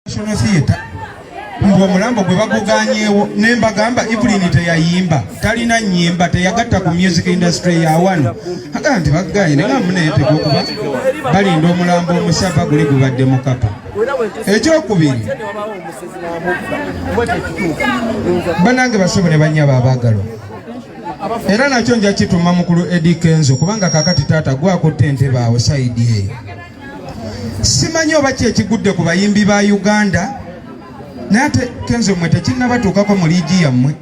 National Theatre ng'omulambo gwe baguganyeewo ne mbagamba Evelyn teyayimba talina nnyimba teyagatta ku music industry ya wano agamba nti baganye ne nga muneetegeka okuba balinda omulambo omusava guli gubadde mu kapa. Ekyokubiri banange basobole bannyaba abaagalwa era nakyo nja kituma mukulu Eddy Kenzo kubanga kakati taata gwakutte entebe awo sayidi eyo. Simanyi oba ki ekigudde ku bayimbi ba Uganda naye ate Kenzo mmwe tekinnabatuukako mu liigi yammwe.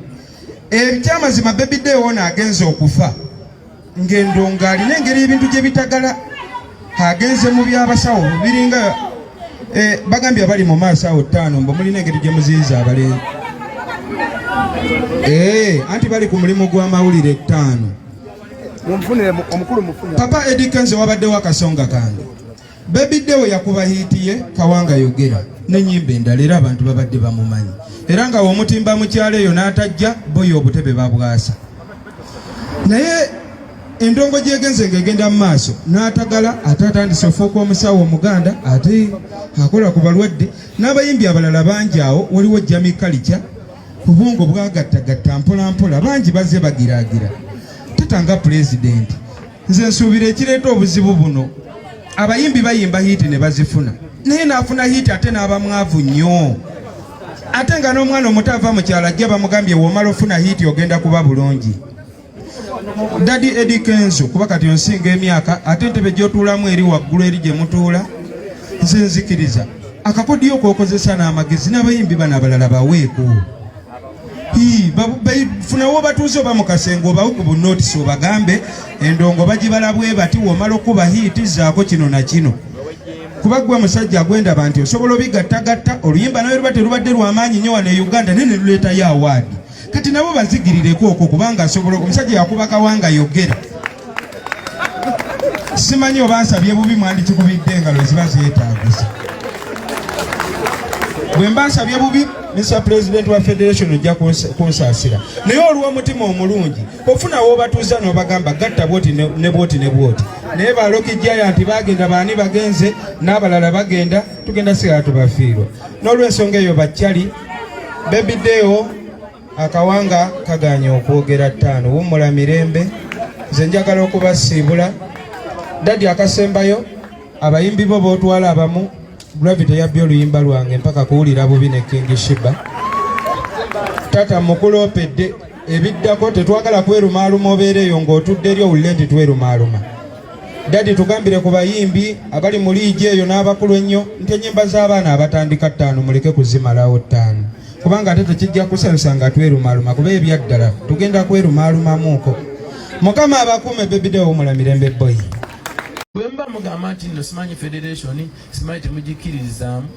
Ekyamazima Baby Deo ono agenze okufa ng'endongo alina engeri ebintu gye bitagala agenze mu by'abasawo biringa bagambye abali mu maaso awo 5 mbo mulina engeri gye muziyiza abalenzi anti bali ku mulimu gw'amawulire 5. Papa Eddy Kenzo wabaddewo akasonga kange. Baby Deo yakuba hiiti ye Kawanga Yogera n'ennyimba endala era abantu babadde bamumanyi era nga omutimba mu kyalo eyo n'atajja boyo obutebe babwasa naye endongo gyegenze ng'egenda mu maaso n'atagala ate atandise ofuuka omusawo omuganda ate akola ku balwadde n'abayimbi abalala bangi awo waliwo Jami Kalicha kubungo bwagattagatta mpola mpola bangi bazze bagiraagira tatanga pulezidenti. Nze nsuubira ekireeta obuzibu buno abayimbi bayimba hiiti ne bazifuna naye naafuna hiiti ate n'abamwavu nnyo ate nga n'omwana omuto ava mu kyalo ajja bamugambye womala ofuna hiiti ogenda kuba bulungi. Daddy Eddy Kenzo kuba kati onsinga emyaka ate entebe gy'otuulamu eri waggulu eri gye mutuula nze nzikiriza akakodyo k'okozesa n'amagezi n'abayimbi bano abalala baweeko bafunawo batuuze oba mu kasengo obawe ku bunootisi obagambe endongo bagibala bwe bati womala okuba hiiti zaako kino na kino kuba gwe musajja gwendaba nti osobola obigattagatta oluyimba nawe luba terubadde lw'amaanyi nnyo wano e Uganda naye ne luleetayo awaadi kati nabo bazigirireko okwo kubanga asobola omusajja yakuba Kawanga Yogera. Simanyi oba nsabye bubi mwandikikubidde engalo ziba zeetaagisa bwe mba nsabye bubi Mr. President wa Federation ojja kunsaasira naye olw'omutima omulungi ofunawo obatuuza n'obagamba gatta bwoti ne bwoti ne bwoti naye baloki giant bagenda baani bagenze n'abalala bagenda tugenda sigala tubafiirwa n'olw'ensonga eyo bakyali Baby Deo akawanga kaganye okwogera 5 wummula mirembe nze njagala okubasiibula Daddy akasembayo abayimbi bo bootwala abamu Gravity yabbye oluyimba lwange mpaka kuwulira bubi ne King Shiba. Tata mukulopedde ebiddako tetwagala kwerumaaluma obeereyo ng'otudde eri owulire nti twerumaaluma. Daddy tugambire ku bayimbi abali mu liigi eyo n'abakulu ennyo nti ennyimba z'abaana abatandika 5 muleke kuzimalawo 5 kubanga ate tekijja kusanyusa nga twerumaaluma kuba ebyaddala tugenda kwerumaalumamuuko. Mukama abakuume Baby Deo wummula mirembe boy. Bwemba mugamba nti nno simanyi federation simanyi temugikiririzaamu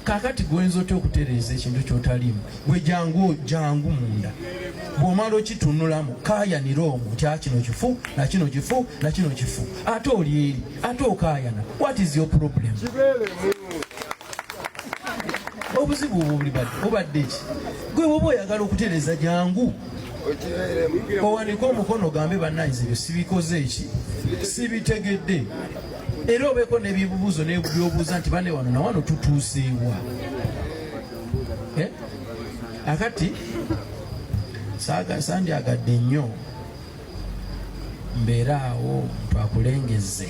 kakati gwenza otya okutereeza ekintu kyotalimu gwe jangu munda bw'omala okitunulamu kaayanira omwo nti kino kifu nakino kifu nakino kifu ate oli eri ate okaayana what is your problem? Obuzibu obubadde ki gwe bwoba oyagala okutereeza jangu owanika omukono gambe bannanyiza ebyo sibikoze eki sibitegedde era obeeko n'ebibuuzo n'ebyobuuza nti bane wano nawano tutuuseewa akati sandyagadde nnyo mbeera awo twakulengeze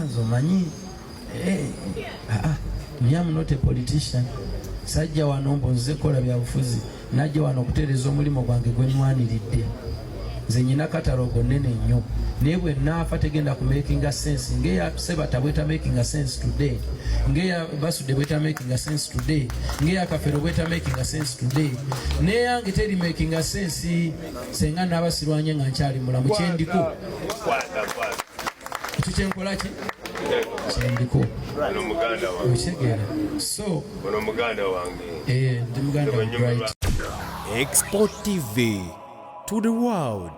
nze omanyi me am not a politician sajja wano mbonze kola bya bufuzi najja wano okutereeza omulimu gwange gwe nwaniridde nze nyina katalogo nnene nnyo naye bwe naafa tegenda ku making a sense ngeya sebata bweta making a sense today ngeya basude bweta making a sense today ngeya kafero bweta making a sense today neyange teri making a sense senga n'abasirwanye nga nkyali mulamu kyendiko ekyo kyenkola ki kyendiko okyegera so ono muganda wange ndi muganda wange. Export TV to the world.